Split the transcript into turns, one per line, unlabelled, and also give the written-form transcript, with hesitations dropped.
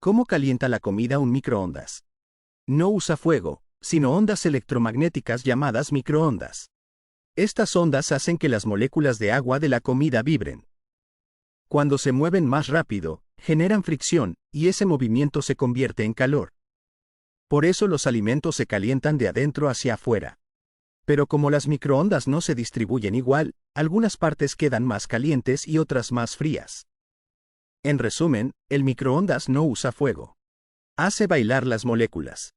¿Cómo calienta la comida un microondas? No usa fuego, sino ondas electromagnéticas llamadas microondas. Estas ondas hacen que las moléculas de agua de la comida vibren. Cuando se mueven más rápido, generan fricción, y ese movimiento se convierte en calor. Por eso los alimentos se calientan de adentro hacia afuera. Pero como las microondas no se distribuyen igual, algunas partes quedan más calientes y otras más frías. En resumen, el microondas no usa fuego. Hace bailar las moléculas.